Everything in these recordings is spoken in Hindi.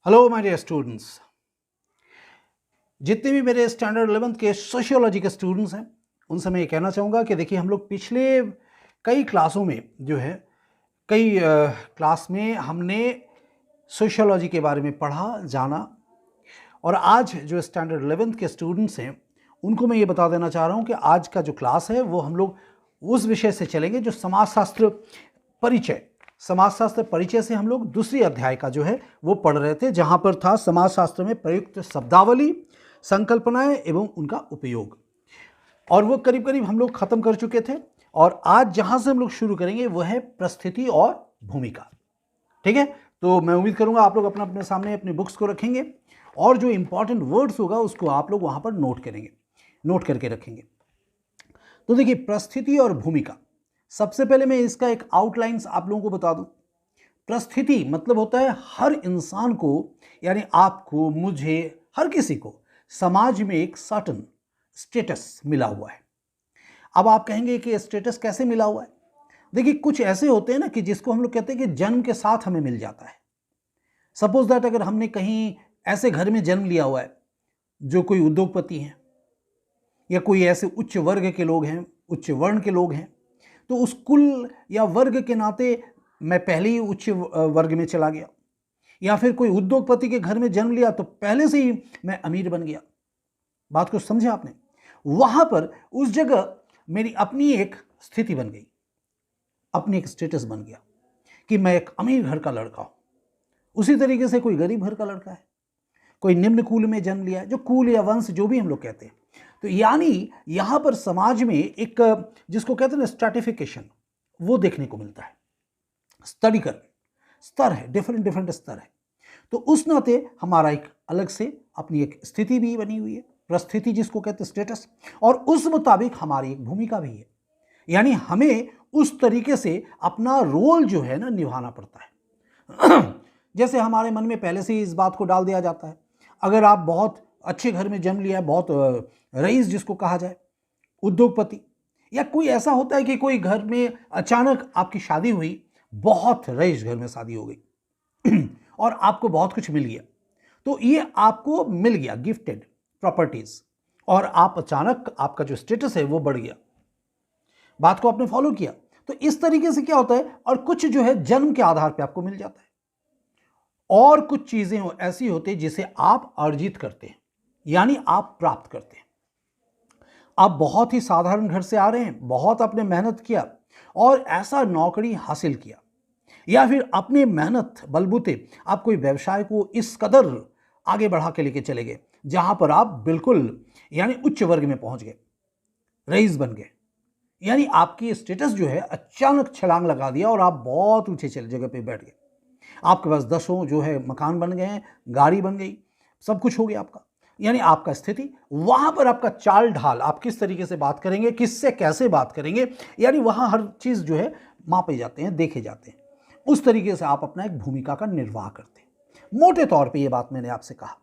Hello my dear students. जितने भी मेरे स्टैंडर्ड 11th के सोशियोलॉजी के स्टूडेंट्स हैं उनसे मैं ये कहना चाहूँगा कि देखिए हम लोग पिछले कई क्लासों में जो है कई क्लास में हमने सोशियोलॉजी के बारे में पढ़ा जाना। और आज जो स्टैंडर्ड 11th के स्टूडेंट्स हैं उनको मैं ये बता देना चाह रहा हूँ कि आज का जो क्लास है वो हम लोग उस विषय से चलेंगे जो समाजशास्त्र परिचय। समाजशास्त्र परिचय से हम लोग दूसरी अध्याय का जो है वो पढ़ रहे थे, जहाँ पर था समाजशास्त्र में प्रयुक्त शब्दावली, संकल्पनाएं एवं उनका उपयोग। और वो करीब करीब हम लोग खत्म कर चुके थे। और आज जहाँ से हम लोग शुरू करेंगे वो है परिस्थिति और भूमिका। ठीक है, तो मैं उम्मीद करूंगा आप लोग अपना अपने सामने अपनी बुक्स को रखेंगे और जो इंपॉर्टेंट वर्ड्स होगा उसको आप लोग वहां पर नोट करेंगे, नोट करके रखेंगे। तो देखिए, परिस्थिति और भूमिका, सबसे पहले मैं इसका एक आउटलाइंस आप लोगों को बता दूं। परिस्थिति मतलब होता है हर इंसान को, यानी आपको, मुझे, हर किसी को समाज में एक सर्टन स्टेटस मिला हुआ है। अब आप कहेंगे कि स्टेटस कैसे मिला हुआ है? देखिए, कुछ ऐसे होते हैं ना कि जिसको हम लोग कहते हैं कि जन्म के साथ हमें मिल जाता है। सपोज दैट अगर हमने कहीं ऐसे घर में जन्म लिया हुआ है जो कोई उद्योगपति हैं या कोई ऐसे उच्च वर्ग के लोग हैं, उच्च वर्ण के लोग हैं, तो उस कुल या वर्ग के नाते मैं पहले ही उच्च वर्ग में चला गया। या फिर कोई उद्योगपति के घर में जन्म लिया तो पहले से ही मैं अमीर बन गया। बात को समझे आपने? वहां पर उस जगह मेरी अपनी एक स्थिति बन गई, अपनी एक स्टेटस बन गया कि मैं एक अमीर घर का लड़का हूं। उसी तरीके से कोई गरीब घर का लड़का है, कोई निम्न कुल में जन्म लिया है, जो कुल या वंश जो भी हम लोग कहते हैं। तो यानी यहां पर समाज में एक, जिसको कहते हैं ना, स्ट्रैटिफिकेशन, वो देखने को मिलता है। स्तरीकरण, स्तर है, डिफरेंट डिफरेंट स्तर है। तो उस नाते हमारा एक अलग से अपनी एक स्थिति भी बनी हुई है, परिस्थिति जिसको कहते हैं स्टेटस, और उस मुताबिक हमारी एक भूमिका भी है। यानी हमें उस तरीके से अपना रोल जो है ना निभाना पड़ता है। जैसे हमारे मन में पहले से ही इस बात को डाल दिया जाता है, अगर आप बहुत अच्छे घर में जन्म लिया है, बहुत रईस जिसको कहा जाए, उद्योगपति, या कोई ऐसा होता है कि कोई घर में अचानक आपकी शादी हुई, बहुत रईस घर में शादी हो गई और आपको बहुत कुछ मिल गया, तो ये आपको मिल गया गिफ्टेड प्रॉपर्टीज, और आप अचानक आपका जो स्टेटस है वो बढ़ गया। बात को आपने फॉलो किया, तो इस तरीके से क्या होता है, और कुछ जो है जन्म के आधार पे आपको मिल जाता है, और कुछ चीजें ऐसी होती है जिसे आप अर्जित करते हैं, यानी आप प्राप्त करते हैं। आप बहुत ही साधारण घर से आ रहे हैं, बहुत आपने मेहनत किया और ऐसा नौकरी हासिल किया, या फिर अपने मेहनत बलबूते आप कोई व्यवसाय को इस कदर आगे बढ़ा के लेके चले गए जहां पर आप बिल्कुल यानी उच्च वर्ग में पहुंच गए, रईस बन गए। यानी आपकी स्टेटस जो है अचानक छलांग लगा दिया और आप बहुत ऊंचे जगह पे बैठ गए। आपके पास 10 जो है मकान बन गए, गाड़ी बन गई, सब कुछ हो गया आपका। यानी आपका स्थिति, वहां पर आपका चाल ढाल, आप किस तरीके से बात करेंगे, किससे कैसे बात करेंगे, यानी वहां हर चीज जो है मापे जाते हैं, देखे जाते हैं। उस तरीके से आप अपना एक भूमिका का निर्वाह करते हैं। मोटे तौर पे ये बात मैंने आपसे कहा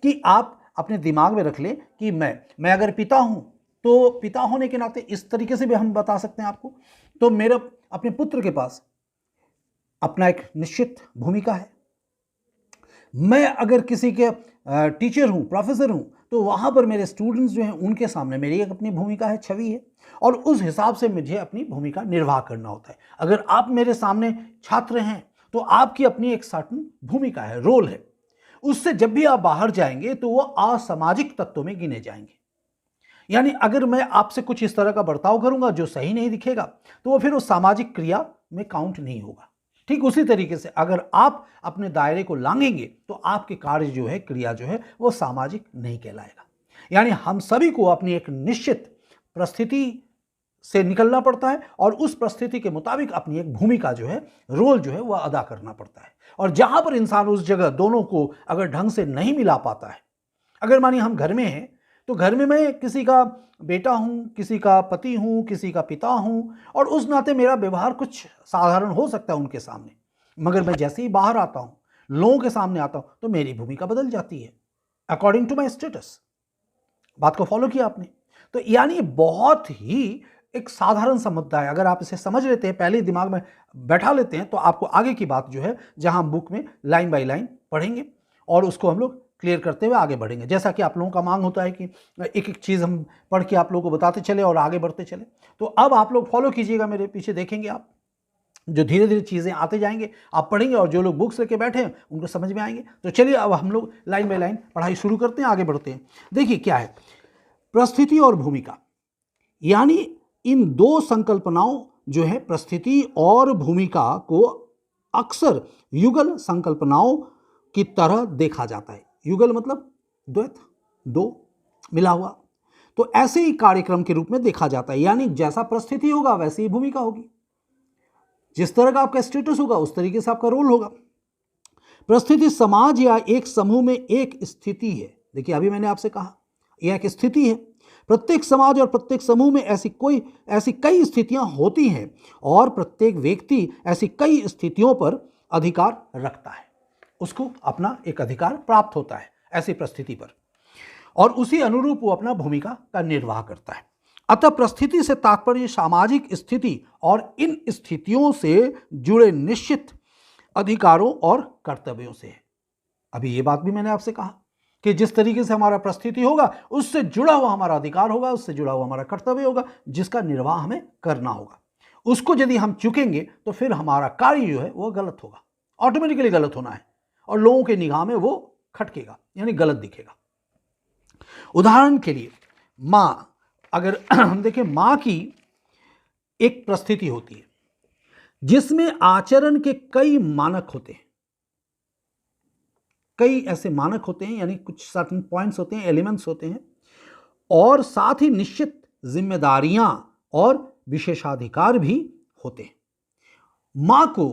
कि आप अपने दिमाग में रख लें कि मैं अगर पिता हूं तो पिता होने के नाते इस तरीके से भी हम बता सकते हैं आपको, तो मेरा अपने पुत्र के पास अपना एक निश्चित भूमिका है। मैं अगर किसी के टीचर हूं, प्रोफेसर हूं, तो वहां पर मेरे स्टूडेंट्स जो हैं उनके सामने मेरी एक अपनी भूमिका है, छवि है, और उस हिसाब से मुझे अपनी भूमिका निर्वाह करना होता है। अगर आप मेरे सामने छात्र हैं तो आपकी अपनी एक सर्टन भूमिका है, रोल है। उससे जब भी आप बाहर जाएंगे तो वो असामाजिक तत्वों में गिने जाएंगे। यानी अगर मैं आपसे कुछ इस तरह का बर्ताव करूंगा जो सही नहीं दिखेगा तो वो फिर उस सामाजिक क्रिया में काउंट नहीं होगा। ठीक उसी तरीके से अगर आप अपने दायरे को लांघेंगे तो आपके कार्य जो है, क्रिया जो है, वो सामाजिक नहीं कहलाएगा। यानी हम सभी को अपनी एक निश्चित परिस्थिति से निकलना पड़ता है और उस परिस्थिति के मुताबिक अपनी एक भूमिका जो है, रोल जो है, वह अदा करना पड़ता है। और जहां पर इंसान उस जगह दोनों को अगर ढंग से नहीं मिला पाता है, अगर मानिए हम घर में हैं तो घर में मैं किसी का बेटा हूं, किसी का पति हूं, किसी का पिता हूं, और उस नाते मेरा व्यवहार कुछ साधारण हो सकता है उनके सामने, मगर मैं जैसे ही बाहर आता हूं, लोगों के सामने आता हूं, तो मेरी भूमिका बदल जाती है अकॉर्डिंग टू माई स्टेटस। बात को फॉलो किया आपने? तो यानी बहुत ही एक साधारण सा मुद्दा है, अगर आप इसे समझ लेते हैं, पहले दिमाग में बैठा लेते हैं, तो आपको आगे की बात जो है, जहां हम बुक में लाइन बाय लाइन पढ़ेंगे, और उसको हम लोग क्लियर करते हुए आगे बढ़ेंगे। जैसा कि आप लोगों का मांग होता है कि एक एक चीज़ हम पढ़ के आप लोगों को बताते चले और आगे बढ़ते चले, तो अब आप लोग फॉलो कीजिएगा, मेरे पीछे देखेंगे आप, जो धीरे धीरे चीज़ें आते जाएंगे, आप पढ़ेंगे और जो लोग बुक्स लेके बैठे हैं उनको समझ में आएंगे। तो चलिए अब हम लोग लाइन बाय लाइन पढ़ाई शुरू करते हैं, आगे बढ़ते हैं। देखिए क्या है परिस्थिति और भूमिका, यानी इन दो संकल्पनाओं जो है परिस्थिति और भूमिका को अक्सर युगल संकल्पनाओं की तरह देखा जाता है। युगल मतलब द्वैत, दो मिला हुआ, तो ऐसे ही कार्यक्रम के रूप में देखा जाता है, यानी जैसा परिस्थिति होगा वैसे ही भूमिका होगी, जिस तरह का आपका स्टेटस होगा उस तरीके से आपका रोल होगा। परिस्थिति समाज या एक समूह में एक स्थिति है। देखिए अभी मैंने आपसे कहा यह एक स्थिति है। प्रत्येक समाज और प्रत्येक समूह में ऐसी कई स्थितियां होती हैं और प्रत्येक व्यक्ति ऐसी कई स्थितियों पर अधिकार रखता है, उसको अपना एक अधिकार प्राप्त होता है ऐसी परिस्थिति पर, और उसी अनुरूप वो अपना भूमिका का निर्वाह करता है। अतः परिस्थिति से तात्पर्य सामाजिक स्थिति और इन स्थितियों से जुड़े निश्चित अधिकारों और कर्तव्यों से है। अभी ये बात भी मैंने आपसे कहा कि जिस तरीके से हमारा परिस्थिति होगा उससे जुड़ा हुआ हमारा अधिकार होगा, उससे जुड़ा हुआ हमारा कर्तव्य होगा, जिसका निर्वाह हमें करना होगा। उसको यदि हम चुकेंगे तो फिर हमारा कार्य जो है वो गलत होगा, ऑटोमेटिकली गलत होना है, और लोगों के निगाह में वो खटकेगा, यानी गलत दिखेगा। उदाहरण के लिए माँ, अगर हम देखें माँ की एक परिस्थिति होती है जिसमें आचरण के कई मानक होते हैं, कई ऐसे मानक होते हैं, यानी कुछ सर्टेन पॉइंट्स होते हैं, एलिमेंट्स होते हैं, और साथ ही निश्चित जिम्मेदारियां और विशेषाधिकार भी होते हैं। माँ को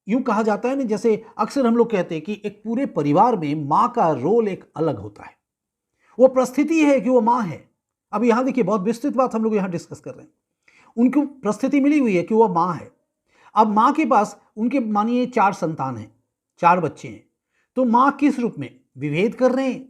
यूं कहा जाता है ना, जैसे अक्सर हम लोग कहते हैं कि एक पूरे परिवार में माँ का रोल एक अलग होता है। वो परिस्थिति है कि वो माँ है। अब यहां देखिए बहुत विस्तृत बात हम लोग यहां डिस्कस कर रहे हैं। उनको परिस्थिति मिली हुई है कि वो माँ है। अब माँ के पास उनके मानिए 4 संतान हैं, 4 बच्चे हैं, तो माँ किस रूप में विभेद कर रहे हैं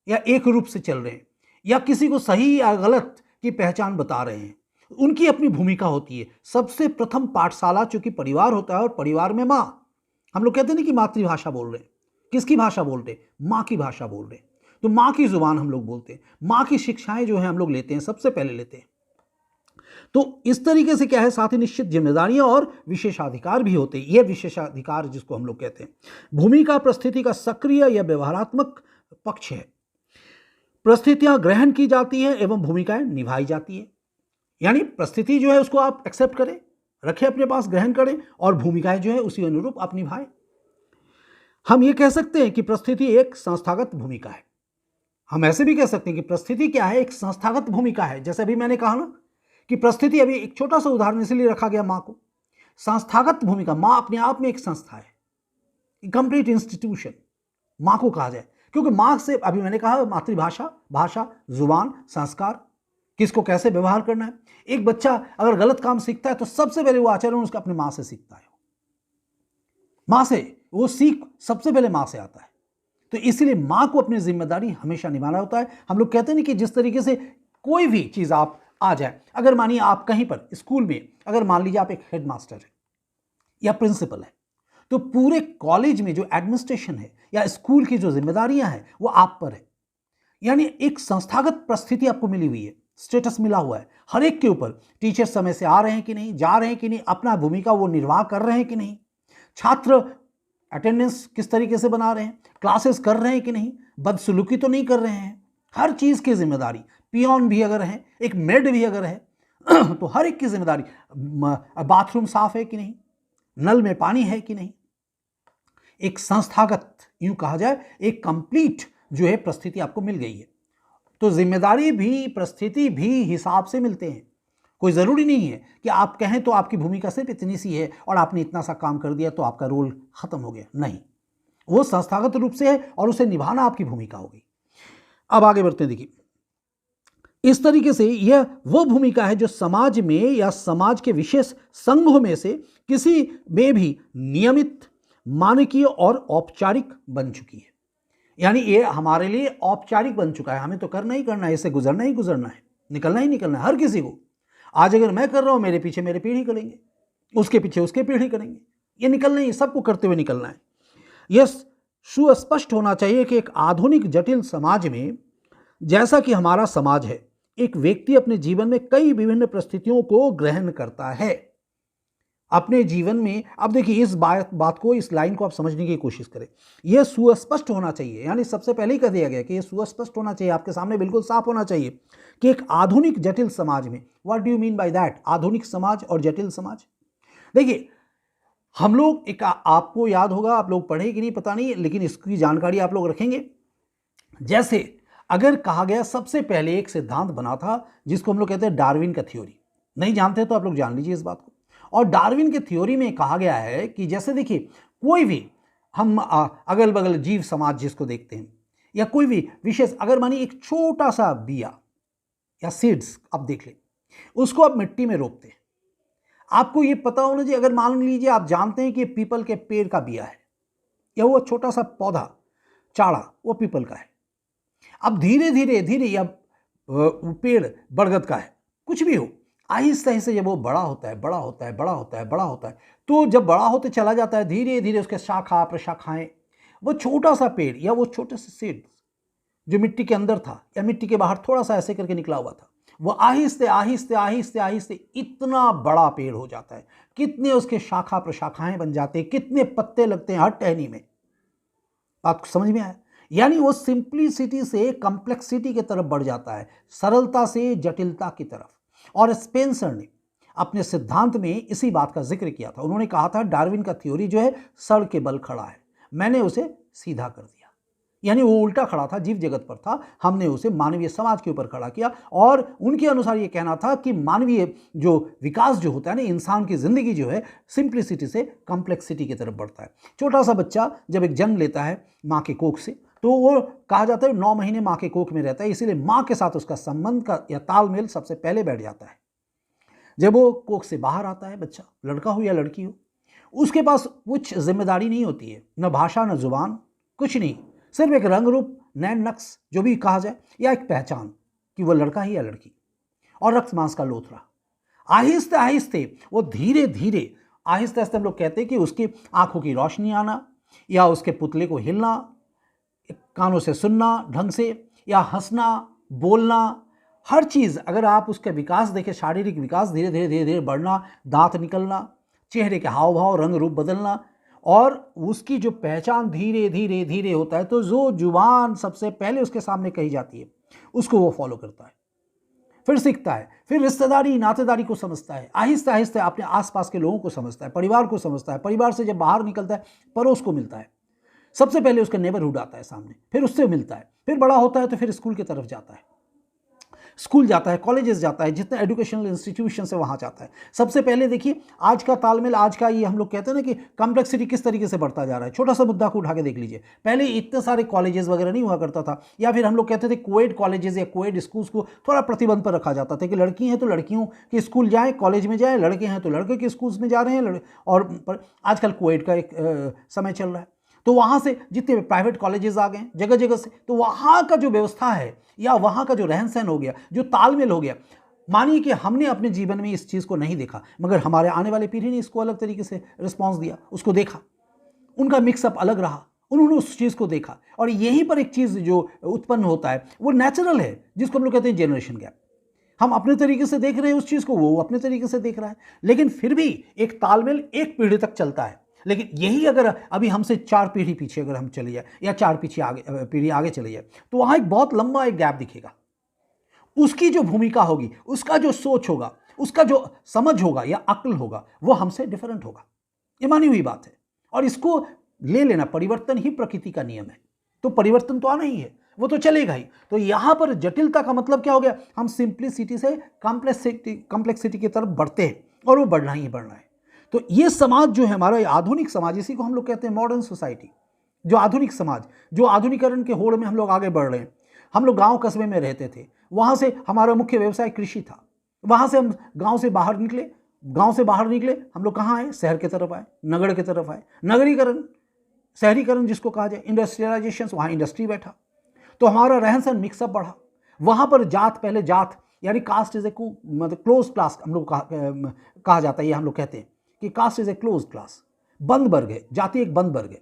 या एक रूप से चल रहे हैं, या किसी को सही या गलत की पहचान बता रहे हैं, उनकी अपनी भूमिका होती है। सबसे प्रथम पाठशाला चूंकि परिवार होता है, और परिवार में माँ, हम लोग कहते हैं ना कि मातृभाषा बोल रहे हैं, किसकी भाषा बोल रहे हैं, माँ की भाषा बोल रहे हैं, तो माँ की जुबान हम लोग बोलते हैं, माँ की शिक्षाएं जो है हम लोग लेते हैं, सबसे पहले लेते हैं। तो इस तरीके से क्या है, साथ ही निश्चित जिम्मेदारियां और विशेषाधिकार भी होते हैं। यह विशेषाधिकार जिसको हम लोग कहते हैं, भूमिका परिस्थिति का सक्रिय या व्यवहारात्मक पक्ष है। परिस्थितियां ग्रहण की जाती हैं एवं भूमिकाएं निभाई जाती है, यानी परिस्थिति जो है उसको आप एक्सेप्ट करें, रखें अपने पास, ग्रहण करें, और भूमिकाएं जो है उसी अनुरूप आप निभाएं। हम ये कह सकते हैं कि परिस्थिति एक संस्थागत भूमिका है। हम ऐसे भी कह सकते हैं कि परिस्थिति क्या है, एक संस्थागत भूमिका है। जैसे अभी मैंने कहा ना कि परिस्थिति, अभी एक छोटा सा उदाहरण इसलिए रखा गया माँ को, संस्थागत भूमिका, माँ अपने आप में एक संस्था है, कंप्लीट इंस्टीट्यूशन माँ को कहा जाए, क्योंकि माँ से, अभी मैंने कहा, मातृभाषा, भाषा, जुबान, संस्कार, किसको कैसे व्यवहार करना है। एक बच्चा अगर गलत काम सीखता है तो सबसे पहले वो आचरण उसका अपने माँ से सीखता है, माँ से वो सीख सबसे पहले माँ से आता है। तो इसलिए माँ को अपनी जिम्मेदारी हमेशा निभाना होता है। हम लोग कहते हैं कि जिस तरीके से कोई भी चीज़ आप आ जाए, अगर मानिए आप कहीं पर स्कूल में, अगर मान लीजिए आप एक हेडमास्टर है या प्रिंसिपल है, तो पूरे कॉलेज में जो एडमिनिस्ट्रेशन है या स्कूल की जो जिम्मेदारियां हैं वो आप पर है। यानी एक संस्थागत परिस्थिति आपको मिली हुई है, स्टेटस मिला हुआ है हर एक के ऊपर। टीचर समय से आ रहे हैं कि नहीं, जा रहे हैं कि नहीं, अपना भूमिका वो निर्वाह कर रहे हैं कि नहीं, छात्र अटेंडेंस किस तरीके से बना रहे हैं, क्लासेस कर रहे हैं कि नहीं, बदसलूकी तो नहीं कर रहे हैं। हर चीज़ की जिम्मेदारी, पियोन भी अगर है, एक मेड भी अगर है तो हर एक की जिम्मेदारी, बाथरूम साफ है कि नहीं, नल में पानी है कि नहीं। एक संस्थागत, यूं कहा जाए, एक कंप्लीट जो है परिस्थिति आपको मिल गई है। तो जिम्मेदारी भी, परिस्थिति भी हिसाब से मिलते हैं। कोई ज़रूरी नहीं है कि आप कहें तो आपकी भूमिका सिर्फ इतनी सी है और आपने इतना सा काम कर दिया तो आपका रोल खत्म हो गया, नहीं, वो संस्थागत रूप से है और उसे निभाना आपकी भूमिका होगी। अब आगे बढ़ते हैं। देखिए, इस तरीके से यह वो भूमिका है जो समाज में या समाज के विशेष संघों में से किसी में भी नियमित, मानकीय और औपचारिक बन चुकी है। यानी ये हमारे लिए औपचारिक बन चुका है, हमें तो करना ही करना है, इससे गुजरना ही गुजरना है, निकलना ही निकलना है हर किसी को। आज अगर मैं कर रहा हूं, मेरे पीछे मेरे पीढ़ी करेंगे, उसके पीछे उसके पीढ़ी करेंगे, ये निकलना ही, सबको करते हुए निकलना है। यह सुस्पष्ट होना चाहिए कि एक आधुनिक जटिल समाज में, जैसा कि हमारा समाज है, एक व्यक्ति अपने जीवन में कई विभिन्न परिस्थितियों को ग्रहण करता है अपने जीवन में। अब देखिए, इस बात को, इस लाइन को आप समझने की कोशिश करें। यह सुस्पष्ट होना चाहिए, यानी सबसे पहले ही कह दिया गया कि यह सुस्पष्ट होना चाहिए, आपके सामने बिल्कुल साफ होना चाहिए कि एक आधुनिक जटिल समाज में, what do you mean by that, आधुनिक समाज और जटिल समाज। देखिए, हम लोग एक, आपको याद होगा, आप लोग पढ़े कि नहीं पता नहीं, लेकिन इसकी जानकारी आप लोग रखेंगे। जैसे अगर कहा गया, सबसे पहले एक सिद्धांत बना था जिसको हम लोग कहते हैं डार्विन का थ्योरी। नहीं जानते तो आप लोग जान लीजिए इस बात को। और डार्विन के थ्योरी में कहा गया है कि जैसे देखिए, कोई भी हम अगल बगल जीव समाज जिसको देखते हैं, या कोई भी विशेष, अगर मानिए एक छोटा सा बिया या सीड्स आप देख लें, उसको आप मिट्टी में रोपते हैं, आपको ये पता होना चाहिए, अगर मान लीजिए आप जानते हैं कि पीपल के पेड़ का बिया है, या वो छोटा सा पौधा चाड़ा वो पीपल का है, अब धीरे धीरे धीरे, या पेड़ बरगद का है, कुछ भी हो, आहिस्ता आहिस्ता जब वो बड़ा होता है, बड़ा होता है, बड़ा होता है, बड़ा होता है, तो जब बड़ा होते चला जाता है, धीरे धीरे उसके शाखा प्रशाखाएं, वो छोटा सा पेड़ या वो छोटे से सीड जो मिट्टी के अंदर था या मिट्टी के बाहर थोड़ा सा ऐसे करके निकला हुआ था, वो आहिस्ते आहिस्ते आहिस्ते आहिस्ते इतना बड़ा पेड़ हो जाता है। कितने उसके शाखा प्रशाखाएं बन जाते हैं, कितने पत्ते लगते हैं हर टहनी में। बात समझ में आया? यानी वो सिंप्लिसिटी से कॉम्प्लेक्सिटी की तरफ बढ़ जाता है, सरलता से जटिलता की तरफ। और स्पेंसर ने अपने सिद्धांत में इसी बात का जिक्र किया था। उन्होंने कहा था डार्विन का थ्योरी जो है सड़ के बल खड़ा है, मैंने उसे सीधा कर दिया। यानी वो उल्टा खड़ा था, जीव जगत पर था, हमने उसे मानवीय समाज के ऊपर खड़ा किया। और उनके अनुसार ये कहना था कि मानवीय जो विकास जो होता है ना, इंसान की जिंदगी जो है सिंप्लिसिटी से कॉम्प्लेक्सिटी की तरफ बढ़ता है। छोटा सा बच्चा जब एक जन्म लेता है माँ के कोख से, तो वो कहा जाता है 9 महीने माँ के कोख में रहता है, इसीलिए माँ के साथ उसका संबंध का या तालमेल सबसे पहले बैठ जाता है। जब वो कोख से बाहर आता है बच्चा, लड़का हो या लड़की हो, उसके पास कुछ जिम्मेदारी नहीं होती है, न भाषा न जुबान, कुछ नहीं, सिर्फ एक रंग रूप, नैन नक्श जो भी कहा जाए, या एक पहचान कि वो लड़का ही या लड़की, और रक्त मांस का लोथड़ा। आहिस्ते आहिस्ते वो धीरे धीरे, आहिस्ते आहिस्ते हम लोग कहते हैं कि उसकी आंखों की रोशनी आना, या उसके पुतले को हिलना, कानों से सुनना ढंग से, या हंसना, बोलना, हर चीज़। अगर आप उसका विकास देखें, शारीरिक विकास धीरे धीरे धीरे धीरे बढ़ना, दांत निकलना, चेहरे के हाव भाव रंग रूप बदलना, और उसकी जो पहचान धीरे धीरे धीरे होता है। तो जो जुबान सबसे पहले उसके सामने कही जाती है उसको वो फॉलो करता है, फिर सीखता है, फिर रिश्तेदारी नातेदारी को समझता है, आहिस्ता आहिस्ता अपने आसपास के लोगों को समझता है, परिवार को समझता है, परिवार से जब बाहर निकलता है पड़ोस को मिलता है, सबसे पहले उसका नेबरहुड आता है सामने, फिर उससे मिलता है, फिर बड़ा होता है तो फिर स्कूल की तरफ जाता है, स्कूल जाता है, कॉलेजेस जाता है, जितने एजुकेशनल इंस्टीट्यूशन है वहाँ जाता है। सबसे पहले देखिए आज का तालमेल, आज का ये हम लोग कहते हैं ना कि कॉम्प्लेक्सिटी किस तरीके से बढ़ता जा रहा है। छोटा सा मुद्दा को उठा के देख लीजिए, पहले इतने सारे कॉलेजेस वगैरह नहीं हुआ करता था, या फिर हम लोग कहते थे कोएड कॉलेजेस या कोएड स्कूल्स को थोड़ा प्रतिबंध पर रखा जाता था कि लड़की हैं तो लड़कियों के स्कूल जाएँ, कॉलेज में जाएँ, लड़के हैं तो लड़के के स्कूल्स में जा रहे हैं। और आजकल कोएड का एक समय चल रहा है, तो वहाँ से जितने प्राइवेट कॉलेजेस आ गए जगह जगह से, तो वहाँ का जो व्यवस्था है या वहाँ का जो रहन सहन हो गया, जो तालमेल हो गया, मानिए कि हमने अपने जीवन में इस चीज़ को नहीं देखा, मगर हमारे आने वाली पीढ़ी ने इसको अलग तरीके से रिस्पॉन्स दिया, उसको देखा, उनका मिक्सअप अलग रहा, उन्होंने उस चीज़ को देखा। और यहीं पर एक चीज़ जो उत्पन्न होता है वो नेचुरल है, जिसको हम लोग कहते हैं जनरेशन गैप। हम अपने तरीके से देख रहे हैं उस चीज़ को, वो अपने तरीके से देख रहा है, लेकिन फिर भी एक तालमेल एक पीढ़ी तक चलता है। लेकिन यही अगर अभी हमसे 4 पीढ़ी पीछे अगर हम चले जाए, या 4 पीढ़ी आगे चले जाए, तो वहाँ एक बहुत लंबा एक गैप दिखेगा। उसकी जो भूमिका होगी, उसका जो सोच होगा, उसका जो समझ होगा या अक्ल होगा, वो हमसे डिफरेंट होगा। ये मानी हुई बात है, और इसको ले लेना, परिवर्तन ही प्रकृति का नियम है, तो परिवर्तन तो आना ही है, वो तो चलेगा ही। तो यहाँ पर जटिलता का मतलब क्या हो गया, हम सिंप्लिसिटी से कॉम्प्लेक्सिटी की तरफ बढ़ते हैं, और वो बढ़ना ही बढ़ना है। तो ये समाज जो है हमारा, आधुनिक समाज, इसी को हम लोग कहते हैं मॉडर्न सोसाइटी। जो आधुनिक समाज, जो आधुनिकरण के होड़ में हम लोग आगे बढ़ रहे हैं। हम लोग गांव कस्बे में रहते थे, वहाँ से हमारा मुख्य व्यवसाय कृषि था, वहाँ से हम गांव से बाहर निकले, गांव से बाहर निकले हम लोग कहाँ आए, शहर की तरफ आए, नगर की तरफ आए, नगरीकरण, शहरीकरण जिसको कहा जाए, इंडस्ट्रियलाइजेशन, वहाँ इंडस्ट्री बैठा, तो हमारा रहन सहन मिक्सअप बढ़ा। वहाँ पर जात, पहले जात यानी कास्ट इज ए मतलब क्लोज क्लास हम लोग कहा जाता है, ये हम लोग कहते हैं कि caste is a close class, बंद वर्ग है, जाति एक बंद वर्ग है।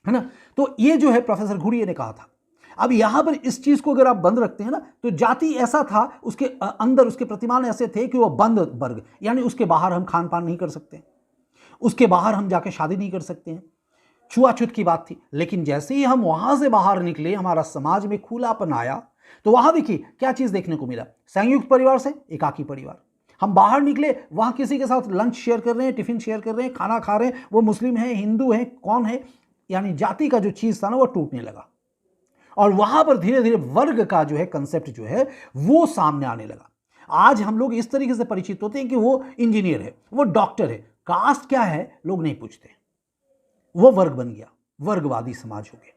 है ना। तो ये जो है प्रोफेसर घुरिये ने कहा था। अब यहां पर इस चीज को अगर आप बंद रखते हैं ना, तो जाति ऐसा था, उसके अंदर उसके प्रतिमान ऐसे थे कि वो बंद वर्ग, यानी उसके बाहर हम खान पान नहीं कर सकते, उसके बाहर हम जाके शादी नहीं कर सकते हैं, छुआछूत की बात थी। लेकिन जैसे ही हम वहां से बाहर निकले, हमारा समाज में खुलापन आया, तो वहां देखिए क्या चीज देखने को मिला, संयुक्त परिवार से एकाकी परिवार। हम बाहर निकले, वहां किसी के साथ लंच शेयर कर रहे हैं, टिफिन शेयर कर रहे हैं, खाना खा रहे हैं, वो मुस्लिम है, हिंदू है, कौन है, यानी जाति का जो चीज था ना वो टूटने लगा। और वहां पर धीरे धीरे वर्ग का जो है कंसेप्ट जो है वो सामने आने लगा। आज हम लोग इस तरीके से परिचित होते हैं कि वो इंजीनियर है, वो डॉक्टर है, कास्ट क्या है लोग नहीं पूछते, वो वर्ग बन गया, वर्गवादी समाज हो गया।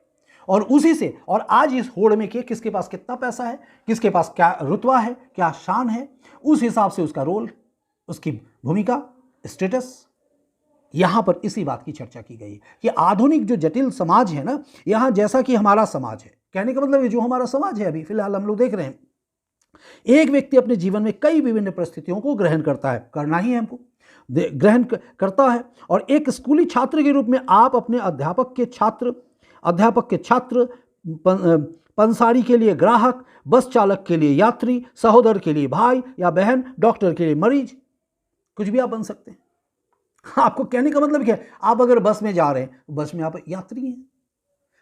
और उसी से, और आज इस होड़ में कि किसके पास कितना पैसा है, किसके पास क्या रुतबा है, क्या शान है, उस हिसाब से उसका रोल, उसकी भूमिका, स्टेटस, यहां पर इसी बात की चर्चा की गई कि आधुनिक जो जटिल समाज है ना, यहां जैसा कि हमारा समाज है, कहने का मतलब ये जो हमारा समाज है अभी फिलहाल हम लोग देख रहे हैं, एक व्यक्ति अपने जीवन में कई विभिन्न परिस्थितियों को ग्रहण करता है, करना ही है हमको, ग्रहण करता है। और एक स्कूली छात्र के रूप में आप अपने अध्यापक के छात्र, पंसारी के लिए ग्राहक, बस चालक के लिए यात्री, सहोदर के लिए भाई या बहन, डॉक्टर के लिए मरीज, कुछ भी आप बन सकते हैं। आपको कहने का मतलब क्या है, आप अगर बस में जा रहे हैं, बस में आप यात्री हैं,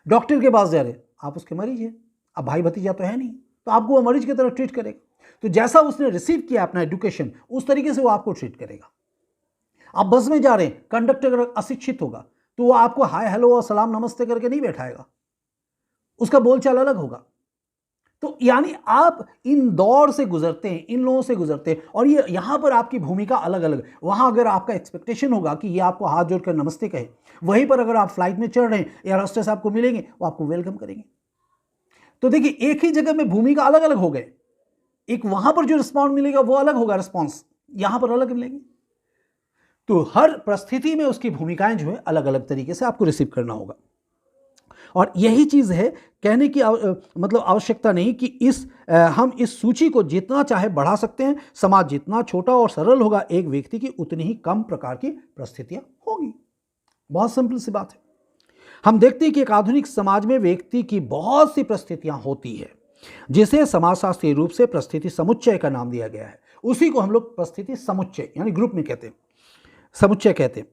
डॉक्टर के पास जा रहे हैं, आप उसके मरीज हैं, अब भाई भतीजा तो है नहीं, तो आपको वो मरीज की तरह ट्रीट करेगा। तो जैसा उसने रिसीव किया अपना एजुकेशन, उस तरीके से वो आपको ट्रीट करेगा। आप बस में जा रहे हैं, कंडक्टर अगर अशिक्षित होगा तो वो आपको हाय हेलो और सलाम नमस्ते करके नहीं बैठाएगा, उसका बोलचाल अलग होगा। तो यानी आप इन दौर से गुजरते हैं, इन लोगों से गुजरते हैं, और ये यहां पर आपकी भूमिका अलग अलग। वहां अगर आपका एक्सपेक्टेशन होगा कि ये आपको हाथ जोड़कर नमस्ते कहे, वहीं पर अगर आप फ्लाइट में चढ़ रहे हैं, एयर होस्टेस आपको मिलेंगे, वो आपको वेलकम करेंगे। तो देखिए एक ही जगह में भूमिका अलग अलग हो गए, एक वहां पर जो रिस्पॉन्स मिलेगा वो अलग होगा, रिस्पॉन्स यहां पर अलग मिलेगी। तो हर परिस्थिति में उसकी भूमिकाएं जो है अलग अलग तरीके से आपको रिसीव करना होगा। और यही चीज है, कहने की मतलब आवश्यकता नहीं कि हम इस सूची को जितना चाहे बढ़ा सकते हैं। समाज जितना छोटा और सरल होगा, एक व्यक्ति की उतनी ही कम प्रकार की परिस्थितियां होगी। बहुत सिंपल सी बात है। हम देखते हैं कि एक आधुनिक समाज में व्यक्ति की बहुत सी परिस्थितियां होती है, जिसे समाजशास्त्रीय रूप से परिस्थिति समुच्चय का नाम दिया गया है। उसी को हम लोग परिस्थिति समुच्चय यानी ग्रुप में कहते हैं, समुच्चय कहते हैं।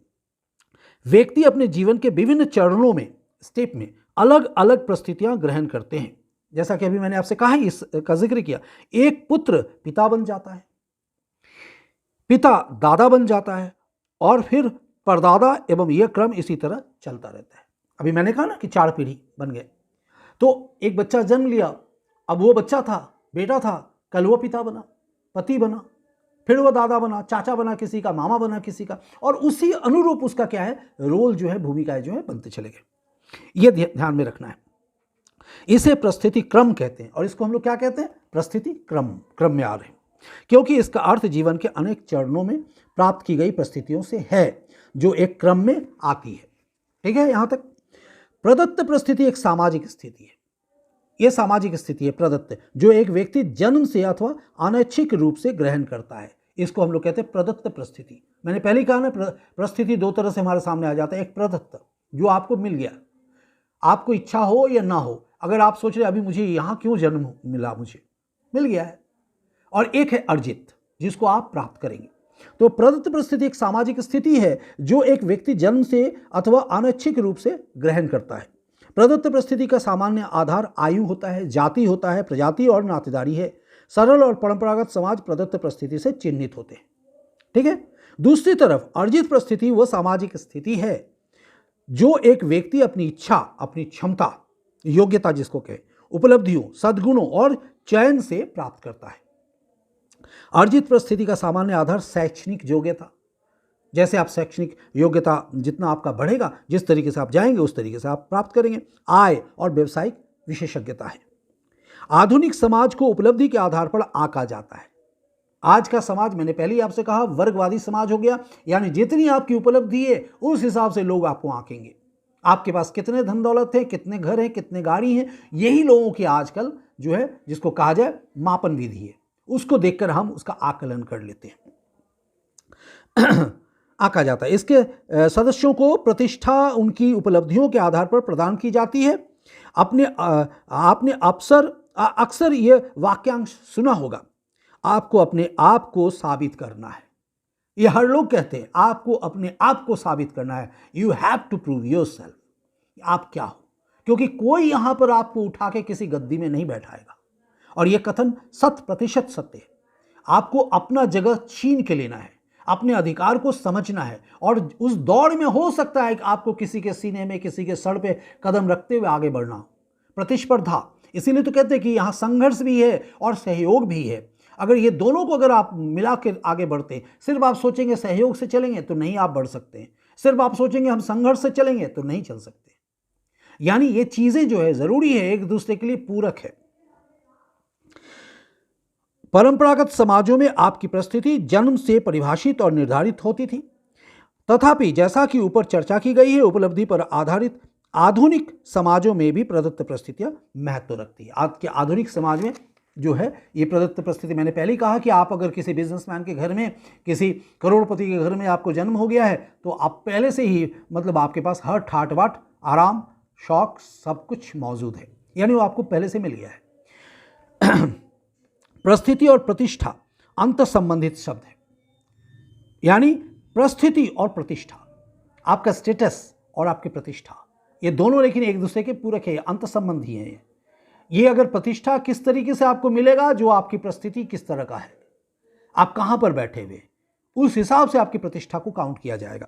व्यक्ति अपने जीवन के विभिन्न चरणों में, स्टेप में अलग अलग परिस्थितियां ग्रहण करते हैं। जैसा कि अभी मैंने आपसे कहा, इसका जिक्र किया, एक पुत्र पिता बन जाता है, पिता दादा बन जाता है, और फिर परदादा, एवं यह क्रम इसी तरह चलता रहता है। अभी मैंने कहा ना कि 4 पीढ़ी बन गए। तो एक बच्चा जन्म लिया, अब वो बच्चा था, बेटा था, कल वो पिता बना, पति बना, फिर वो दादा बना, चाचा बना किसी का, मामा बना किसी का, और उसी अनुरूप उसका क्या है, रोल जो है, भूमिकाएं जो है बनते चले गए। ये ध्यान में रखना है। इसे परिस्थिति क्रम कहते हैं, और इसको हम लोग क्या कहते हैं, परिस्थिति क्रम में आ रहे हैं, क्योंकि इसका अर्थ जीवन के अनेक चरणों में प्राप्त की गई परिस्थितियों से है, जो एक क्रम में आती है। ठीक है, यहां तक। प्रदत्त परिस्थिति एक सामाजिक स्थिति है। यह सामाजिक स्थिति है प्रदत्त, जो एक व्यक्ति जन्म से अथवा अनैच्छिक रूप से ग्रहण करता है। इसको हम लोग कहते हैं प्रदत्त परिस्थिति। मैंने पहले ही कहा ना, परिस्थिति 2 तरह से हमारे सामने आ जाता है। एक प्रदत्त, जो आपको मिल गया, आपको इच्छा हो या ना हो, अगर आप सोच रहे अभी मुझे यहां क्यों जन्म मिला, मुझे मिल गया है। और एक है अर्जित, जिसको आप प्राप्त करेंगे। तो प्रदत्त परिस्थिति एक सामाजिक स्थिति है, जो एक व्यक्ति जन्म से अथवा अनैच्छिक रूप से ग्रहण करता है। प्रदत्त परिस्थिति का सामान्य आधार आयु होता है, जाति होता है, प्रजाति और नातेदारी है। सरल और परंपरागत समाज प्रदत्त परिस्थिति से चिन्हित होते हैं। ठीक है। दूसरी तरफ अर्जित परिस्थिति वह सामाजिक स्थिति है जो एक व्यक्ति अपनी इच्छा, अपनी क्षमता, योग्यता जिसको कहे, उपलब्धियों, सद्गुणों और चयन से प्राप्त करता है। अर्जित परिस्थिति का सामान्य आधार शैक्षणिक योग्यता, जैसे आप शैक्षणिक योग्यता जितना आपका बढ़ेगा, जिस तरीके से आप जाएंगे उस तरीके से आप प्राप्त करेंगे। आय और व्यवसायिक विशेषज्ञता है। आधुनिक समाज को उपलब्धि के आधार पर आंका जाता है। आज का समाज, मैंने पहले ही आपसे कहा, वर्गवादी समाज हो गया, यानी जितनी आपकी उपलब्धि है उस हिसाब से लोग आपको आंकेंगे। आपके पास कितने धन दौलत है, कितने घर हैं, कितने गाड़ी हैं, यही लोगों की आजकल जो है, जिसको कहा जाए मापन विधि है। उसको देखकर हम उसका आकलन कर लेते हैं। आंका जाता है। इसके सदस्यों को प्रतिष्ठा उनकी उपलब्धियों के आधार पर प्रदान की जाती है। आपने अक्सर ये वाक्यांश सुना होगा, आपको अपने आप को साबित करना है। ये हर लोग कहते हैं, आपको अपने आप को साबित करना है। You have to prove yourself, आप क्या हो, क्योंकि कोई यहां पर आपको उठा के किसी गद्दी में नहीं बैठाएगा। और यह कथन 100% सत्य है। आपको अपना जगह छीन के लेना है, अपने अधिकार को समझना है, और उस दौड़ में हो सकता है कि आपको किसी के सीने में, किसी के सर पे कदम रखते हुए आगे बढ़ना हो। प्रतिस्पर्धा, इसीलिए तो कहते हैं कि यहां संघर्ष भी है और सहयोग भी है। अगर ये दोनों को अगर आप मिला के आगे बढ़ते, सिर्फ आप सोचेंगे सहयोग से चलेंगे तो नहीं आप बढ़ सकते, सिर्फ आप सोचेंगे हम संघर्ष से चलेंगे तो नहीं चल सकते। यानी ये चीजें जो है जरूरी है, एक दूसरे के लिए पूरक है। परंपरागत समाजों में आपकी परिस्थिति जन्म से परिभाषित और निर्धारित होती थी। तथापि जैसा कि ऊपर चर्चा की गई है, उपलब्धि पर आधारित आधुनिक समाजों में भी प्रदत्त परिस्थितियां महत्व रखती है। आज के आधुनिक समाज में जो है ये प्रदत्त परिस्थिति, मैंने पहले ही कहा कि आप अगर किसी बिजनेसमैन के घर में, किसी करोड़पति के घर में आपको जन्म हो गया है, तो आप पहले से ही मतलब आपके पास हर ठाट बाट, आराम, शौक, सब कुछ मौजूद है, यानी वो आपको पहले से मिल गया है। परिस्थिति और प्रतिष्ठा अंत संबंधित शब्द है, यानी परिस्थिति और प्रतिष्ठा, आपका स्टेटस और आपकी प्रतिष्ठा, ये दोनों लेकिन एक दूसरे के पूरक है, अंत संबंधी है। ये अगर प्रतिष्ठा किस तरीके से आपको मिलेगा, जो आपकी परिस्थिति किस तरह का है, आप कहां पर बैठे हुए, उस हिसाब से आपकी प्रतिष्ठा को काउंट किया जाएगा।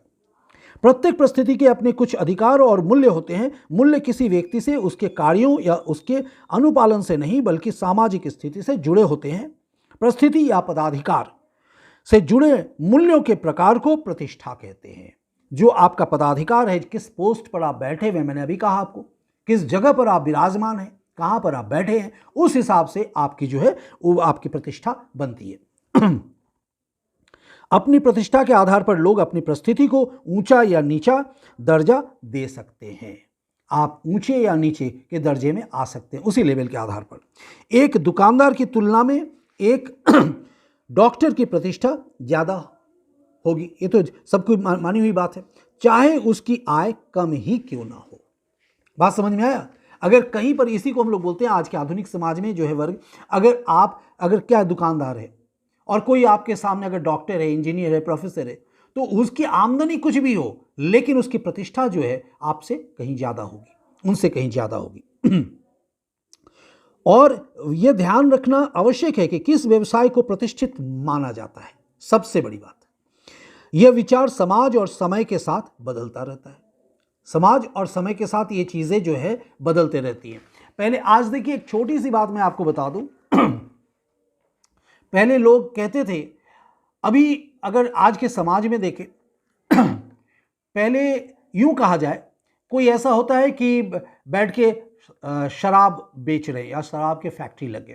प्रत्येक परिस्थिति के अपने कुछ अधिकार और मूल्य होते हैं। मूल्य किसी व्यक्ति से, उसके कार्यों या उसके अनुपालन से नहीं, बल्कि सामाजिक स्थिति से जुड़े होते हैं। परिस्थिति या पदाधिकार से जुड़े मूल्यों के प्रकार को प्रतिष्ठा कहते हैं। जो आपका पदाधिकार है, किस पोस्ट पर आप बैठे हुए, मैंने अभी कहा आपको, किस जगह पर आप विराजमान हैं, कहां पर आप बैठे हैं, उस हिसाब से आपकी जो है वो आपकी प्रतिष्ठा बनती है। अपनी प्रतिष्ठा के आधार पर लोग अपनी परिस्थिति को ऊंचा या नीचा दर्जा दे सकते हैं। आप ऊंचे या नीचे के दर्जे में आ सकते हैं उसी लेवल के आधार पर। एक दुकानदार की तुलना में एक डॉक्टर की प्रतिष्ठा ज्यादा होगी, ये तो सबको मानी हुई बात है, चाहे उसकी आय कम ही क्यों ना हो। बात समझ में आया? अगर कहीं पर, इसी को हम लोग बोलते हैं आज के आधुनिक समाज में जो है वर्ग, अगर क्या दुकानदार है और कोई आपके सामने अगर डॉक्टर है, इंजीनियर है, प्रोफेसर है, तो उसकी आमदनी कुछ भी हो, लेकिन उसकी प्रतिष्ठा जो है आपसे कहीं ज्यादा होगी, उनसे कहीं ज्यादा होगी। और यह ध्यान रखना आवश्यक है कि किस व्यवसाय को प्रतिष्ठित माना जाता है। सबसे बड़ी बात, यह विचार समाज और समय के साथ बदलता रहता है। समाज और समय के साथ ये चीजें जो है बदलते रहती हैं। पहले, आज देखिए एक छोटी सी बात मैं आपको बता दूं। पहले लोग कहते थे, अभी अगर आज के समाज में देखें, पहले यूं कहा जाए, कोई ऐसा होता है कि बैठ के शराब बेच रहे या शराब के फैक्ट्री लगे,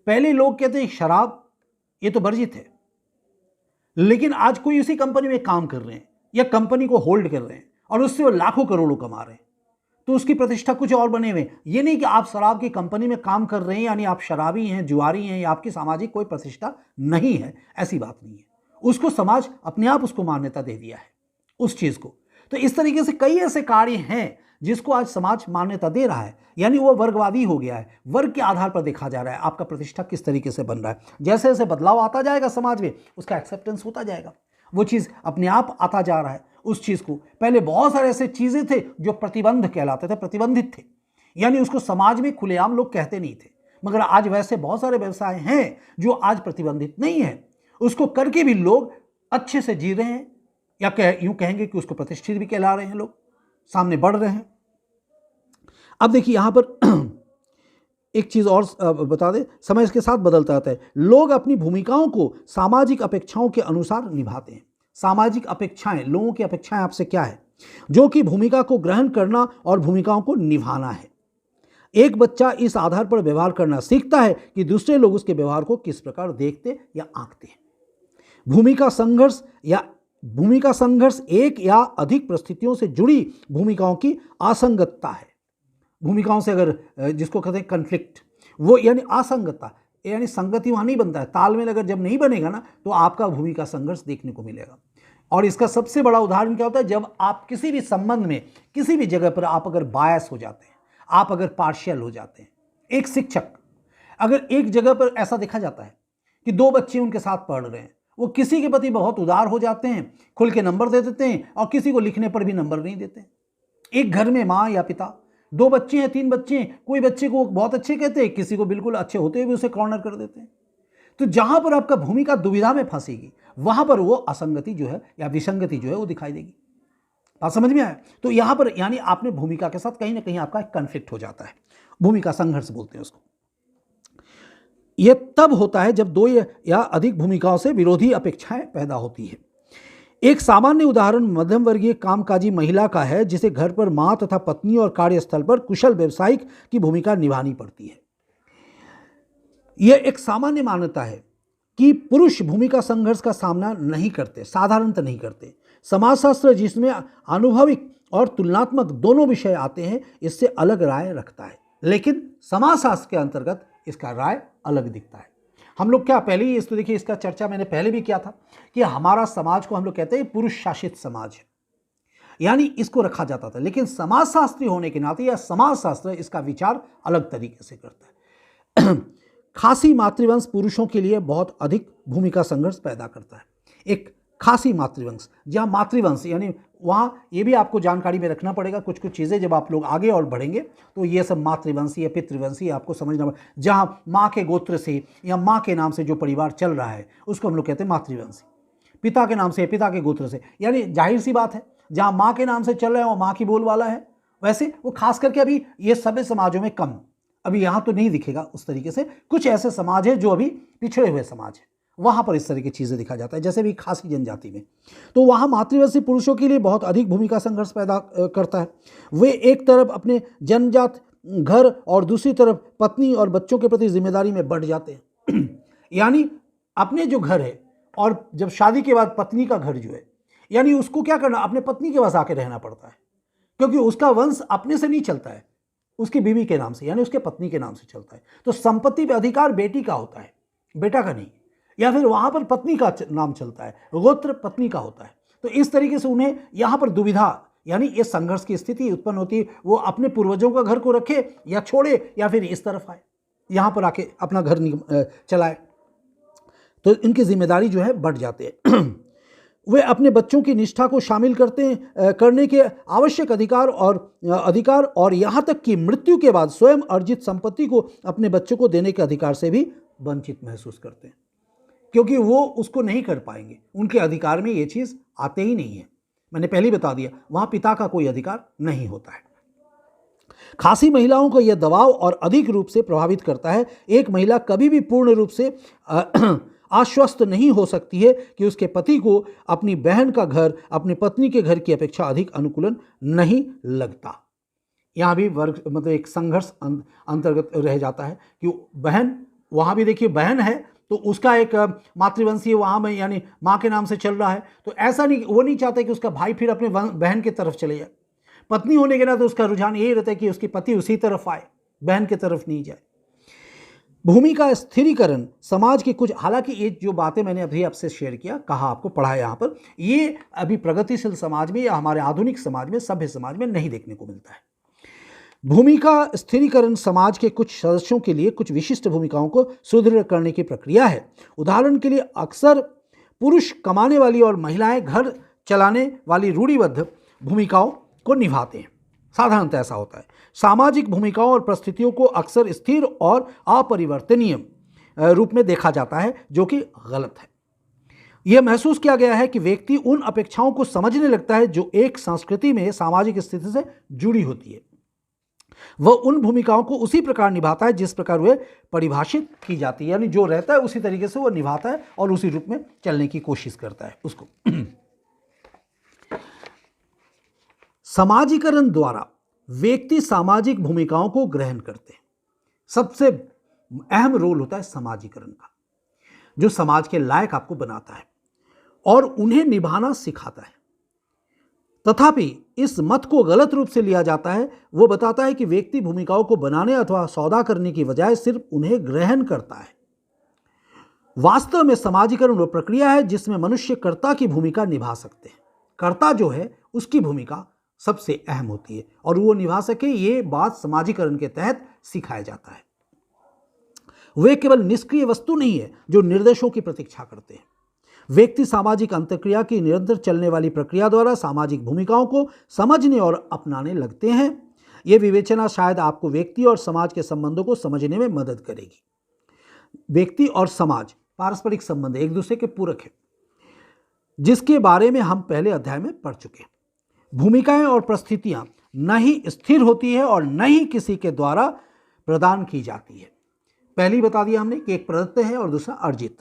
पहले लोग कहते हैं शराब ये तो वर्जित है, लेकिन आज कोई उसी कंपनी में काम कर रहे हैं या कंपनी को होल्ड कर रहे हैं और उससे वो लाखों करोड़ों कमा रहे हैं, तो उसकी प्रतिष्ठा कुछ और बने हुए। ये नहीं कि आप शराब की कंपनी में काम कर रहे हैं यानी आप शराबी हैं, जुआरी हैं, या आपकी सामाजिक कोई प्रतिष्ठा नहीं है, ऐसी बात नहीं है। उसको समाज अपने आप उसको मान्यता दे दिया है उस चीज को। तो इस तरीके से कई ऐसे कार्य हैं जिसको आज समाज मान्यता दे रहा है, यानी वो वर्गवादी हो गया है। वर्ग के आधार पर देखा जा रहा है आपका प्रतिष्ठा किस तरीके से बन रहा है। जैसे जैसे बदलाव आता जाएगा समाज में, उसका एक्सेप्टेंस होता जाएगा, वो चीज अपने आप आता जा रहा है उस चीज को। पहले बहुत सारे ऐसे चीजें थे जो प्रतिबंध कहलाते थे, प्रतिबंधित थे, यानी उसको समाज में खुलेआम लोग कहते नहीं थे। मगर आज वैसे बहुत सारे व्यवसाय हैं जो आज प्रतिबंधित नहीं है, उसको करके भी लोग अच्छे से जी रहे हैं, या यूं कहेंगे कि उसको प्रतिष्ठित भी कहला रहे हैं, लोग सामने बढ़ रहे हैं। अब देखिए यहां पर एक चीज और बता दें, समय के साथ बदलता रहता है। लोग अपनी भूमिकाओं को सामाजिक अपेक्षाओं के अनुसार निभाते हैं। सामाजिक अपेक्षाएं, लोगों की अपेक्षाएं आपसे क्या है, जो कि भूमिका को ग्रहण करना और भूमिकाओं को निभाना है। एक बच्चा इस आधार पर व्यवहार करना सीखता है कि दूसरे लोग उसके व्यवहार को किस प्रकार देखते या आंकते हैं। भूमिका संघर्ष एक या अधिक परिस्थितियों से जुड़ी भूमिकाओं की असंगतता है। भूमिकाओं से अगर, जिसको कहते हैं कन्फ्लिक्ट, वो यानी असंगतता, यानी संगति वहां नहीं बनता है। तालमेल अगर जब नहीं बनेगा ना, तो आपका भूमिका संघर्ष देखने को मिलेगा। और इसका सबसे बड़ा उदाहरण क्या होता है, जब आप किसी भी संबंध में किसी भी जगह पर आप अगर बायस हो जाते हैं, आप अगर पार्शियल हो जाते हैं। एक शिक्षक, अगर एक जगह पर ऐसा देखा जाता है कि दो बच्चे उनके साथ पढ़ रहे हैं, वो किसी के प्रति बहुत उदार हो जाते हैं, खुल के नंबर दे देते हैं और किसी को लिखने पर भी नंबर नहीं देते। एक घर में माँ या पिता, दो बच्चे हैं, तीन बच्चे हैं, कोई बच्चे को बहुत अच्छे कहते हैं, किसी को बिल्कुल अच्छे होते हुए भी उसे कॉर्नर कर देते हैं। तो जहां पर आपका भूमिका दुविधा में फंसेगी, वहां पर वो असंगति जो है या विसंगति जो है वो दिखाई देगी। बात समझ में आया? तो यहां पर यानी आपने भूमिका के साथ कहीं ना कहीं आपका कॉन्फ्लिक्ट हो जाता है, भूमिका संघर्ष बोलते हैं उसको। यह तब होता है जब दो या अधिक भूमिकाओं से विरोधी अपेक्षाएं पैदा होती है। एक सामान्य उदाहरण मध्यम वर्गीय कामकाजी महिला का है, जिसे घर पर मां तथा पत्नी और कार्यस्थल पर कुशल व्यवसायिक की भूमिका निभानी पड़ती है। यह एक सामान्य मान्यता है कि पुरुष भूमिका संघर्ष का सामना नहीं करते, साधारणतः नहीं करते। समाजशास्त्र, जिसमें अनुभविक और तुलनात्मक दोनों विषय आते हैं, इससे अलग राय रखता है, लेकिन समाजशास्त्र के अंतर्गत इसका राय अलग दिखता है। हम लोग क्या पहले ही इसको देखिए, इसका चर्चा मैंने पहले भी किया था कि हमारा समाज को हम लोग कहते हैं पुरुष शासित समाज है, यानी इसको रखा जाता था। लेकिन समाजशास्त्री होने के नाते या समाजशास्त्र इसका विचार अलग तरीके से करता है। खासी मातृवंश पुरुषों के लिए बहुत अधिक भूमिका संघर्ष पैदा करता है। एक खासी मातृवंश, जहाँ मातृवंश यानी वहाँ ये भी आपको जानकारी में रखना पड़ेगा, कुछ कुछ चीज़ें जब आप लोग आगे और बढ़ेंगे तो ये सब मातृवंशी या पितृवंशी आपको समझना पड़ेगा। जहाँ माँ के गोत्र से या माँ के नाम से जो परिवार चल रहा है उसको हम लोग कहते हैं मातृवंशी। पिता के नाम से, पिता के गोत्र से, यानी जाहिर सी बात है जहाँ माँ के नाम से चल रहे हैं और माँ की बोल वाला है, वैसे वो खास करके अभी ये सभ्य समाजों में कम, अभी यहाँ तो नहीं दिखेगा उस तरीके से। कुछ ऐसे समाज है जो अभी पिछड़े हुए समाज है, वहाँ पर इस तरह की चीज़ें दिखा जाता है, जैसे भी खासी जनजाति में। तो वहाँ मातृवंशी पुरुषों के लिए बहुत अधिक भूमिका संघर्ष पैदा करता है। वे एक तरफ अपने जन्मजात घर और दूसरी तरफ पत्नी और बच्चों के प्रति जिम्मेदारी में बढ़ जाते हैं। यानी अपने जो घर है और जब शादी के बाद पत्नी का घर जो है, यानी उसको क्या करना, अपने पत्नी के पास आके रहना पड़ता है, क्योंकि उसका वंश अपने से नहीं चलता है, उसकी बीवी के नाम से यानी उसके पत्नी के नाम से चलता है। तो संपत्ति पे अधिकार बेटी का होता है, बेटा का नहीं। या फिर वहां पर पत्नी का नाम चलता है, गोत्र पत्नी का होता है। तो इस तरीके से उन्हें यहाँ पर दुविधा यानी ये संघर्ष की स्थिति उत्पन्न होती है, वो अपने पूर्वजों का घर को रखे या छोड़े या फिर इस तरफ आए, यहाँ पर आके अपना घर चलाए। तो इनकी जिम्मेदारी जो है बढ़ जाती है। वे अपने बच्चों की निष्ठा को शामिल करने के आवश्यक अधिकार और यहाँ तक कि मृत्यु के बाद स्वयं अर्जित संपत्ति को अपने बच्चों को देने के अधिकार से भी वंचित महसूस करते हैं, क्योंकि वो उसको नहीं कर पाएंगे, उनके अधिकार में ये चीज़ आते ही नहीं है। मैंने पहले ही बता दिया, वहाँ पिता का कोई अधिकार नहीं होता है। खासी महिलाओं को यह दबाव और अधिक रूप से प्रभावित करता है। एक महिला कभी भी पूर्ण रूप से आश्वस्त नहीं हो सकती है कि उसके पति को अपनी बहन का घर अपनी पत्नी के घर की अपेक्षा अधिक अनुकूलन नहीं लगता। यहाँ भी वर्ग मतलब एक संघर्ष अंतर्गत रह जाता है कि बहन, वहाँ भी देखिए बहन है तो उसका एक मातृवंशी वहाँ में यानी माँ के नाम से चल रहा है, तो ऐसा नहीं, वो नहीं चाहता कि उसका भाई फिर अपने बहन की तरफ चले जाए। पत्नी होने के नाते तो उसका रुझान यही रहता है कि उसके पति उसी तरफ आए, बहन की तरफ नहीं जाए। भूमि का स्थिरीकरण समाज की कुछ, हालांकि ये जो बातें मैंने अभी आपसे शेयर किया, कहा आपको पढ़ा यहाँ पर, ये अभी प्रगतिशील समाज में या हमारे आधुनिक समाज में, सभ्य समाज में नहीं देखने को मिलता है। भूमि का स्थिरीकरण समाज के कुछ सदस्यों के लिए कुछ विशिष्ट भूमिकाओं को सुदृढ़ करने की प्रक्रिया है। उदाहरण के लिए अक्सर पुरुष कमाने वाली और महिलाएं घर चलाने वाली रूढ़िबद्ध भूमिकाओं को निभाते हैं, साधारणतः ऐसा होता है। सामाजिक भूमिकाओं और परिस्थितियों को अक्सर स्थिर और अपरिवर्तनीय रूप में देखा जाता है, जो कि गलत है। यह महसूस किया गया है कि व्यक्ति उन अपेक्षाओं को समझने लगता है जो एक संस्कृति में सामाजिक स्थिति से जुड़ी होती है। वह उन भूमिकाओं को उसी प्रकार निभाता है जिस प्रकार वह परिभाषित की जाती है, यानी जो रहता है उसी तरीके से वह निभाता है और उसी रूप में चलने की कोशिश करता है उसको। समाजीकरण द्वारा व्यक्ति सामाजिक भूमिकाओं को ग्रहण करते हैं। सबसे अहम रोल होता है समाजीकरण का, जो समाज के लायक आपको बनाता है और उन्हें निभाना सिखाता है। तथापि इस मत को गलत रूप से लिया जाता है। वो बताता है कि व्यक्ति भूमिकाओं को बनाने अथवा सौदा करने की बजाय सिर्फ उन्हें ग्रहण करता है। वास्तव में समाजीकरण वह प्रक्रिया है जिसमें मनुष्य कर्ता की भूमिका निभा सकते हैं। कर्ता जो है उसकी भूमिका सबसे अहम होती है और वो निभा सके, ये बात समाजीकरण के तहत सिखाया जाता है। वे केवल निष्क्रिय वस्तु नहीं है जो निर्देशों की प्रतीक्षा करते हैं। व्यक्ति सामाजिक अंतर्क्रिया की निरंतर चलने वाली प्रक्रिया द्वारा सामाजिक भूमिकाओं को समझने और अपनाने लगते हैं। यह विवेचना शायद आपको व्यक्ति और समाज के संबंधों को समझने में मदद करेगी। व्यक्ति और समाज पारस्परिक संबंध एक दूसरे के पूरक है, जिसके बारे में हम पहले अध्याय में पढ़ चुके हैं। भूमिकाएं और परिस्थितियां न ही स्थिर होती है और न ही किसी के द्वारा प्रदान की जाती है। पहले बता दिया हमने कि एक प्रदत्त है और दूसरा अर्जित।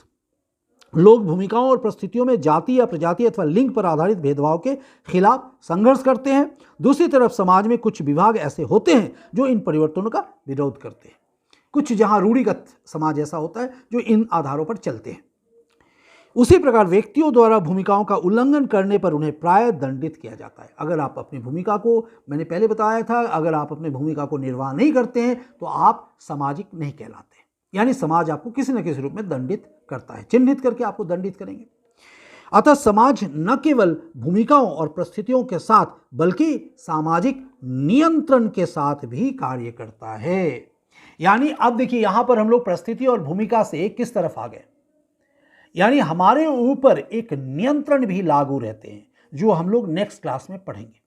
लोग भूमिकाओं और परिस्थितियों में जाति या प्रजाति अथवा लिंग पर आधारित भेदभाव के खिलाफ संघर्ष करते हैं। दूसरी तरफ समाज में कुछ विभाग ऐसे होते हैं जो इन परिवर्तनों का विरोध करते हैं। कुछ जहां रूढ़िगत समाज ऐसा होता है जो इन आधारों पर चलते हैं। उसी प्रकार व्यक्तियों द्वारा भूमिकाओं का उल्लंघन करने पर उन्हें प्रायः दंडित किया जाता है। अगर आप अपनी भूमिका को, मैंने पहले बताया था, अगर आप अपनी भूमिका को निर्वाह नहीं करते हैं तो आप सामाजिक नहीं कहलाते, यानी समाज आपको किसी न किसी रूप में दंडित करता है, चिन्हित करके आपको दंडित करेंगे। अतः समाज न केवल भूमिकाओं और परिस्थितियों के साथ बल्कि सामाजिक नियंत्रण के साथ भी कार्य करता है। यानी अब देखिए यहां पर हम लोग परिस्थिति और भूमिका से किस तरफ आ गए, यानी हमारे ऊपर एक नियंत्रण भी लागू रहते हैं जो हम लोग नेक्स्ट क्लास में पढ़ेंगे।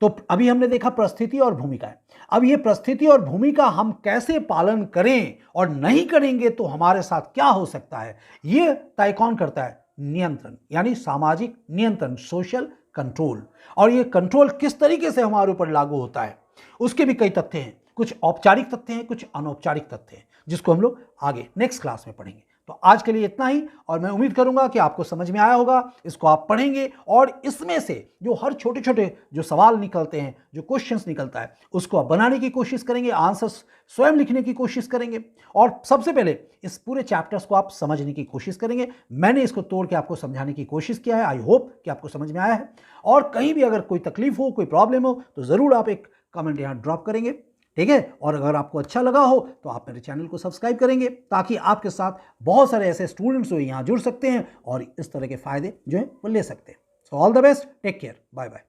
तो अभी हमने देखा परिस्थिति और भूमिका है। अब ये परिस्थिति और भूमिका हम कैसे पालन करें और नहीं करेंगे तो हमारे साथ क्या हो सकता है, ये तय कौन करता है? नियंत्रण, यानी सामाजिक नियंत्रण, सोशल कंट्रोल। और ये कंट्रोल किस तरीके से हमारे ऊपर लागू होता है उसके भी कई तथ्य हैं। कुछ औपचारिक तथ्य हैं, कुछ अनौपचारिक तथ्य हैं, जिसको हम लोग आगे नेक्स्ट क्लास में पढ़ेंगे। तो आज के लिए इतना ही, और मैं उम्मीद करूंगा कि आपको समझ में आया होगा। इसको आप पढ़ेंगे और इसमें से जो हर छोटे छोटे जो सवाल निकलते हैं, जो क्वेश्चंस निकलता है, उसको आप बनाने की कोशिश करेंगे, आंसर्स स्वयं लिखने की कोशिश करेंगे और सबसे पहले इस पूरे चैप्टर्स को आप समझने की कोशिश करेंगे। मैंने इसको तोड़ के आपको समझाने की कोशिश किया है। आई होप कि आपको समझ में आया है। और कहीं भी अगर कोई तकलीफ हो, कोई प्रॉब्लम हो तो ज़रूर आप एक कमेंट यहाँ ड्रॉप करेंगे, ठीक है। और अगर आपको अच्छा लगा हो तो आप मेरे चैनल को सब्सक्राइब करेंगे ताकि आपके साथ बहुत सारे ऐसे स्टूडेंट्स जो यहाँ जुड़ सकते हैं और इस तरह के फायदे जो हैं वो ले सकते हैं। So all the best, take care, bye bye.